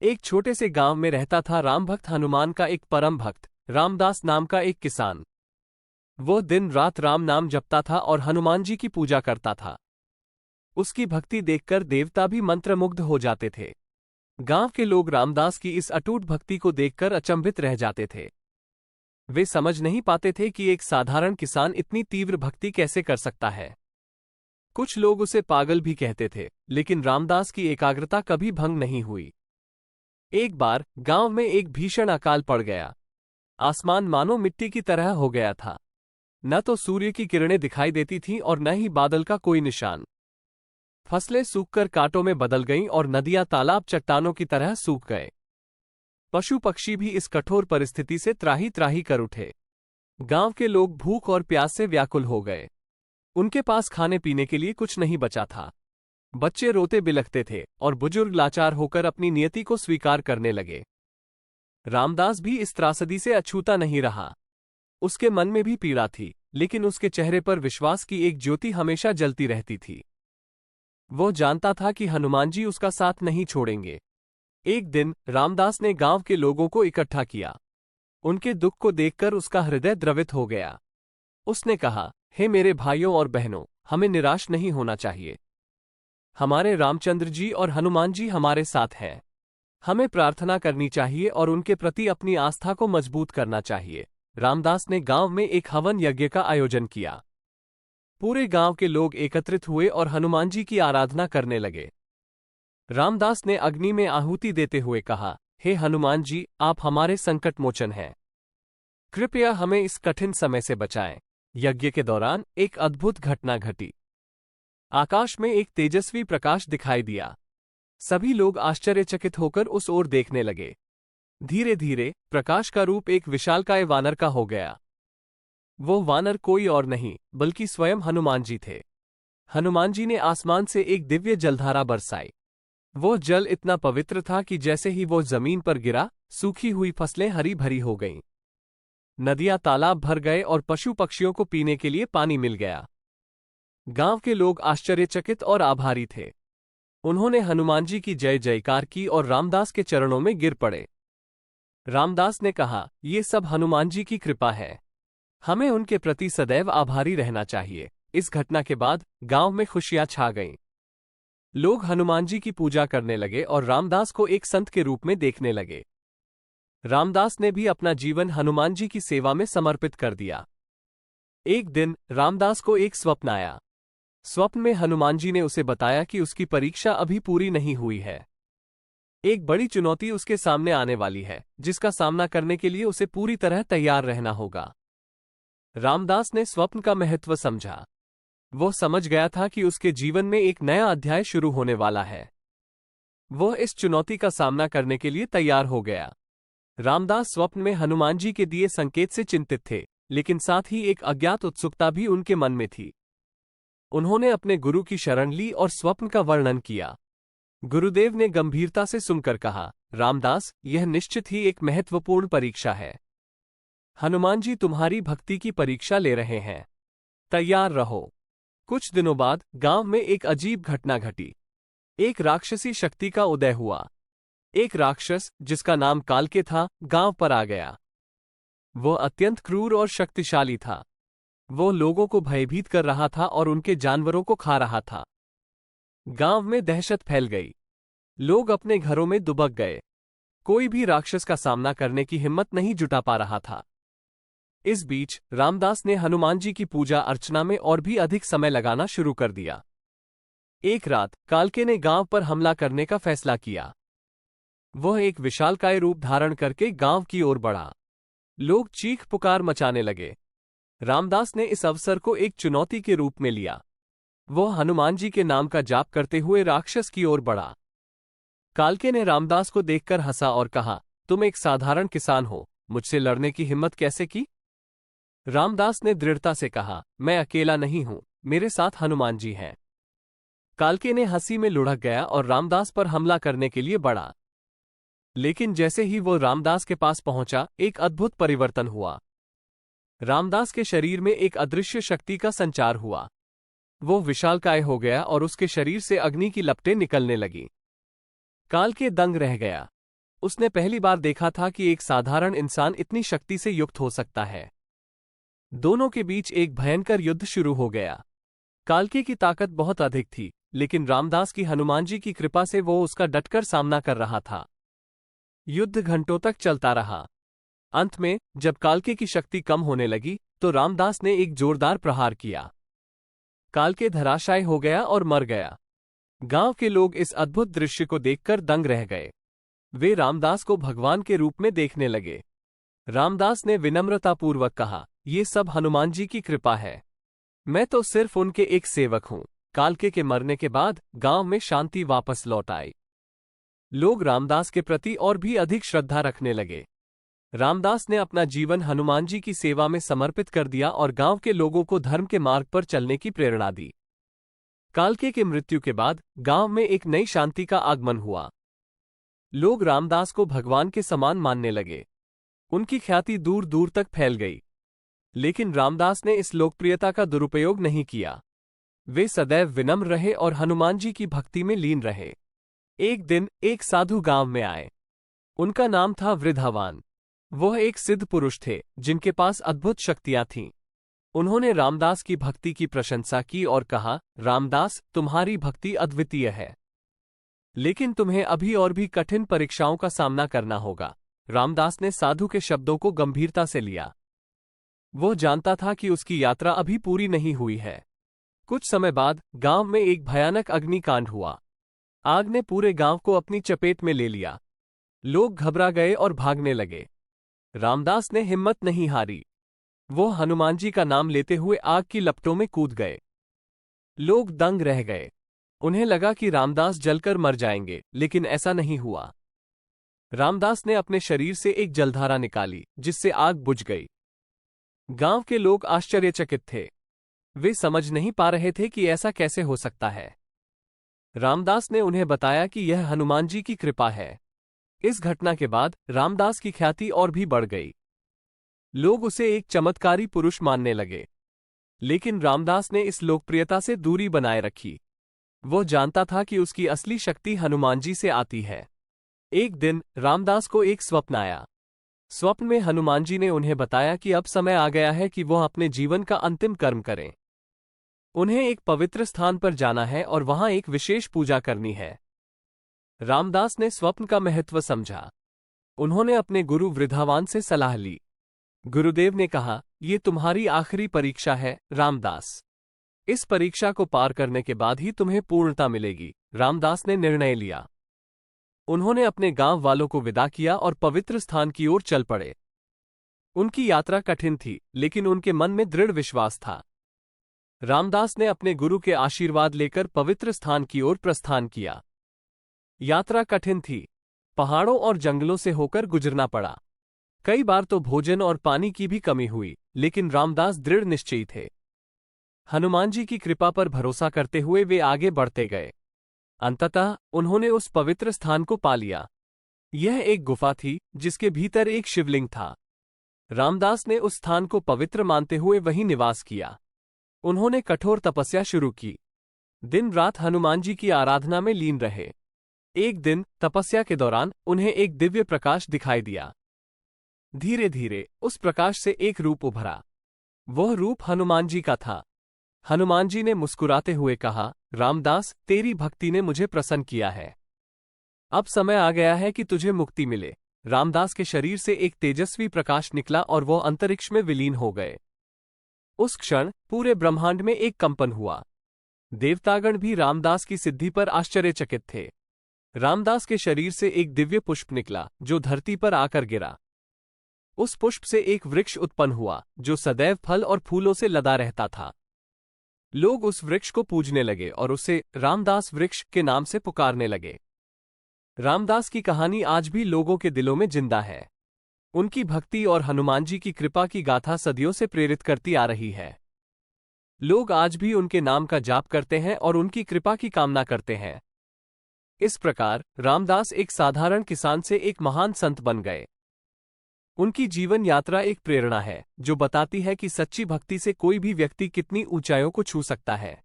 एक छोटे से गांव में रहता था राम भक्त हनुमान का एक परम भक्त रामदास नाम का एक किसान। वो दिन रात राम नाम जपता था और हनुमान जी की पूजा करता था। उसकी भक्ति देखकर देवता भी मंत्रमुग्ध हो जाते थे। गांव के लोग रामदास की इस अटूट भक्ति को देखकर अचंभित रह जाते थे। वे समझ नहीं पाते थे कि एक साधारण किसान इतनी तीव्र भक्ति कैसे कर सकता है। कुछ लोग उसे पागल भी कहते थे, लेकिन रामदास की एकाग्रता कभी भंग नहीं हुई। एक बार गांव में एक भीषण अकाल पड़ गया। आसमान मानो मिट्टी की तरह हो गया था। न तो सूर्य की किरणें दिखाई देती थीं और न ही बादल का कोई निशान। फसलें सूखकर कांटों में बदल गईं और नदियां तालाब चट्टानों की तरह सूख गए। पशु पक्षी भी इस कठोर परिस्थिति से त्राही त्राही कर उठे। गांव के लोग भूख और प्यास से व्याकुल हो गए। उनके पास खाने पीने के लिए कुछ नहीं बचा था। बच्चे रोते बिलखते थे और बुजुर्ग लाचार होकर अपनी नियति को स्वीकार करने लगे। रामदास भी इस त्रासदी से अछूता नहीं रहा। उसके मन में भी पीड़ा थी, लेकिन उसके चेहरे पर विश्वास की एक ज्योति हमेशा जलती रहती थी। वो जानता था कि हनुमान जी उसका साथ नहीं छोड़ेंगे। एक दिन रामदास ने गांव के लोगों को इकट्ठा किया। उनके दुख को देखकर उसका हृदय द्रवित हो गया। उसने कहा, हे मेरे भाइयों और बहनों, हमें निराश नहीं होना चाहिए। हमारे रामचंद्र जी और हनुमान जी हमारे साथ हैं। हमें प्रार्थना करनी चाहिए और उनके प्रति अपनी आस्था को मजबूत करना चाहिए। रामदास ने गांव में एक हवन यज्ञ का आयोजन किया। पूरे गांव के लोग एकत्रित हुए और हनुमान जी की आराधना करने लगे। रामदास ने अग्नि में आहुति देते हुए कहा, हे हनुमान जी, आप हमारे संकट मोचन हैं। कृपया हमें इस कठिन समय से बचाएं। यज्ञ के दौरान एक अद्भुत घटना घटी। आकाश में एक तेजस्वी प्रकाश दिखाई दिया। सभी लोग आश्चर्यचकित होकर उस ओर देखने लगे। धीरे धीरे प्रकाश का रूप एक विशालकाय वानर का हो गया। वो वानर कोई और नहीं बल्कि स्वयं हनुमान जी थे। हनुमान जी ने आसमान से एक दिव्य जलधारा बरसाई। वो जल इतना पवित्र था कि जैसे ही वो जमीन पर गिरा, सूखी हुई फसलें हरी भरी हो गईं। नदियां तालाब भर गए और पशु पक्षियों को पीने के लिए पानी मिल गया। गांव के लोग आश्चर्यचकित और आभारी थे। उन्होंने हनुमान जी की जय जयकार की और रामदास के चरणों में गिर पड़े। रामदास ने कहा, ये सब हनुमान जी की कृपा है। हमें उनके प्रति सदैव आभारी रहना चाहिए। इस घटना के बाद गांव में खुशियां छा गईं। लोग हनुमान जी की पूजा करने लगे और रामदास को एक संत के रूप में देखने लगे। रामदास ने भी अपना जीवन हनुमान जी की सेवा में समर्पित कर दिया। एक दिन रामदास को एक स्वप्न आया। स्वप्न में हनुमान जी ने उसे बताया कि उसकी परीक्षा अभी पूरी नहीं हुई है। एक बड़ी चुनौती उसके सामने आने वाली है, जिसका सामना करने के लिए उसे पूरी तरह तैयार रहना होगा। रामदास ने स्वप्न का महत्व समझा। वो समझ गया था कि उसके जीवन में एक नया अध्याय शुरू होने वाला है। वो इस चुनौती का सामना करने के लिए तैयार हो गया। रामदास स्वप्न में हनुमान जी के दिए संकेत से चिंतित थे, लेकिन साथ ही एक अज्ञात उत्सुकता भी उनके मन में थी। उन्होंने अपने गुरु की शरण ली और स्वप्न का वर्णन किया। गुरुदेव ने गंभीरता से सुनकर कहा, रामदास, यह निश्चित ही एक महत्वपूर्ण परीक्षा है। हनुमान जी तुम्हारी भक्ति की परीक्षा ले रहे हैं। तैयार रहो। कुछ दिनों बाद गांव में एक अजीब घटना घटी। एक राक्षसी शक्ति का उदय हुआ। एक राक्षस, जिसका नाम कालके था, गांव पर आ गया। वो अत्यंत क्रूर और शक्तिशाली था। वो लोगों को भयभीत कर रहा था और उनके जानवरों को खा रहा था। गांव में दहशत फैल गई। लोग अपने घरों में दुबक गए। कोई भी राक्षस का सामना करने की हिम्मत नहीं जुटा पा रहा था। इस बीच रामदास ने हनुमान जी की पूजा अर्चना में और भी अधिक समय लगाना शुरू कर दिया। एक रात कालके ने गांव पर हमला करने का फैसला किया। वह एक विशालकाय रूप धारण करके गांव की ओर बढ़ा। लोग चीख पुकार मचाने लगे। रामदास ने इस अवसर को एक चुनौती के रूप में लिया। वह हनुमान जी के नाम का जाप करते हुए राक्षस की ओर बढ़ा। कालके ने रामदास को देखकर हंसा और कहा, तुम एक साधारण किसान हो, मुझसे लड़ने की हिम्मत कैसे की? रामदास ने दृढ़ता से कहा, मैं अकेला नहीं हूं, मेरे साथ हनुमान जी हैं। कालके ने हंसी में लुढ़क गया और रामदास पर हमला करने के लिए बढ़ा। लेकिन जैसे ही वो रामदास के पास पहुंचा, एक अद्भुत परिवर्तन हुआ। रामदास के शरीर में एक अदृश्य शक्ति का संचार हुआ। वो विशालकाय हो गया और उसके शरीर से अग्नि की लपटें निकलने लगीं। कालके दंग रह गया। उसने पहली बार देखा था कि एक साधारण इंसान इतनी शक्ति से युक्त हो सकता है। दोनों के बीच एक भयंकर युद्ध शुरू हो गया। काल्के की ताकत बहुत अधिक थी, लेकिन रामदास की हनुमान जी की कृपा से वो उसका डटकर सामना कर रहा था। युद्ध घंटों तक चलता रहा। अंत में जब काल्के की शक्ति कम होने लगी तो रामदास ने एक जोरदार प्रहार किया। काल्के धराशायी हो गया और मर गया। गांव के लोग इस अद्भुत दृश्य को देखकर दंग रह गए। वे रामदास को भगवान के रूप में देखने लगे। रामदास ने विनम्रतापूर्वक कहा, ये सब हनुमान जी की कृपा है। मैं तो सिर्फ उनके एक सेवक हूं। काल्के के मरने के बाद गांव में शांति वापस लौट आई। लोग रामदास के प्रति और भी अधिक श्रद्धा रखने लगे। रामदास ने अपना जीवन हनुमान जी की सेवा में समर्पित कर दिया और गांव के लोगों को धर्म के मार्ग पर चलने की प्रेरणा दी। काल्के के मृत्यु के बाद गांव में एक नई शांति का आगमन हुआ। लोग रामदास को भगवान के समान मानने लगे। उनकी ख्याति दूर दूर तक फैल गई। लेकिन रामदास ने इस लोकप्रियता का दुरुपयोग नहीं किया। वे सदैव विनम्र रहे और हनुमान जी की भक्ति में लीन रहे। एक दिन एक साधु गांव में आए। उनका नाम था वृद्धावान। वह एक सिद्ध पुरुष थे जिनके पास अद्भुत शक्तियां थीं। उन्होंने रामदास की भक्ति की प्रशंसा की और कहा, रामदास, तुम्हारी भक्ति अद्वितीय है, लेकिन तुम्हें अभी और भी कठिन परीक्षाओं का सामना करना होगा। रामदास ने साधु के शब्दों को गंभीरता से लिया। वह जानता था कि उसकी यात्रा अभी पूरी नहीं हुई है। कुछ समय बाद गांव में एक भयानक अग्निकांड हुआ। आग ने पूरे गांव को अपनी चपेट में ले लिया। लोग घबरा गए और भागने लगे। रामदास ने हिम्मत नहीं हारी। वो हनुमान जी का नाम लेते हुए आग की लपटों में कूद गए। लोग दंग रह गए। उन्हें लगा कि रामदास जलकर मर जाएंगे, लेकिन ऐसा नहीं हुआ। रामदास ने अपने शरीर से एक जलधारा निकाली, जिससे आग बुझ गई। गांव के लोग आश्चर्यचकित थे। वे समझ नहीं पा रहे थे कि ऐसा कैसे हो सकता है। रामदास ने उन्हें बताया कि यह हनुमान जी की कृपा है। इस घटना के बाद रामदास की ख्याति और भी बढ़ गई। लोग उसे एक चमत्कारी पुरुष मानने लगे। लेकिन रामदास ने इस लोकप्रियता से दूरी बनाए रखी। वो जानता था कि उसकी असली शक्ति हनुमान जी से आती है। एक दिन रामदास को एक स्वप्न आया। स्वप्न में हनुमान जी ने उन्हें बताया कि अब समय आ गया है कि वह अपने जीवन का अंतिम कर्म करें। उन्हें एक पवित्र स्थान पर जाना है और वहां एक विशेष पूजा करनी है। रामदास ने स्वप्न का महत्व समझा। उन्होंने अपने गुरु वृद्धावान से सलाह ली। गुरुदेव ने कहा, ये तुम्हारी आखिरी परीक्षा है रामदास। इस परीक्षा को पार करने के बाद ही तुम्हें पूर्णता मिलेगी। रामदास ने निर्णय लिया। उन्होंने अपने गांव वालों को विदा किया और पवित्र स्थान की ओर चल पड़े। उनकी यात्रा कठिन थी, लेकिन उनके मन में दृढ़ विश्वास था। रामदास ने अपने गुरु के आशीर्वाद लेकर पवित्र स्थान की ओर प्रस्थान किया। यात्रा कठिन थी। पहाड़ों और जंगलों से होकर गुजरना पड़ा। कई बार तो भोजन और पानी की भी कमी हुई, लेकिन रामदास दृढ़ निश्चयी थे। हनुमान जी की कृपा पर भरोसा करते हुए वे आगे बढ़ते गए। अंततः उन्होंने उस पवित्र स्थान को पा लिया। यह एक गुफा थी जिसके भीतर एक शिवलिंग था। रामदास ने उस स्थान को पवित्र मानते हुए वहीं निवास किया। उन्होंने कठोर तपस्या शुरू की। दिन रात हनुमान जी की आराधना में लीन रहे। एक दिन तपस्या के दौरान उन्हें एक दिव्य प्रकाश दिखाई दिया। धीरे धीरे उस प्रकाश से एक रूप उभरा। वह रूप हनुमान जी का था। हनुमान जी ने मुस्कुराते हुए कहा, रामदास, तेरी भक्ति ने मुझे प्रसन्न किया है। अब समय आ गया है कि तुझे मुक्ति मिले। रामदास के शरीर से एक तेजस्वी प्रकाश निकला और वह अंतरिक्ष में विलीन हो गए। उस क्षण पूरे ब्रह्मांड में एक कंपन हुआ। देवतागण भी रामदास की सिद्धि पर आश्चर्यचकित थे। रामदास के शरीर से एक दिव्य पुष्प निकला जो धरती पर आकर गिरा। उस पुष्प से एक वृक्ष उत्पन्न हुआ जो सदैव फल और फूलों से लदा रहता था। लोग उस वृक्ष को पूजने लगे और उसे रामदास वृक्ष के नाम से पुकारने लगे। रामदास की कहानी आज भी लोगों के दिलों में जिंदा है। उनकी भक्ति और हनुमान जी की कृपा की गाथा सदियों से प्रेरित करती आ रही है। लोग आज भी उनके नाम का जाप करते हैं और उनकी कृपा की कामना करते हैं। इस प्रकार रामदास एक साधारण किसान से एक महान संत बन गए। उनकी जीवन यात्रा एक प्रेरणा है जो बताती है कि सच्ची भक्ति से कोई भी व्यक्ति कितनी ऊंचाइयों को छू सकता है।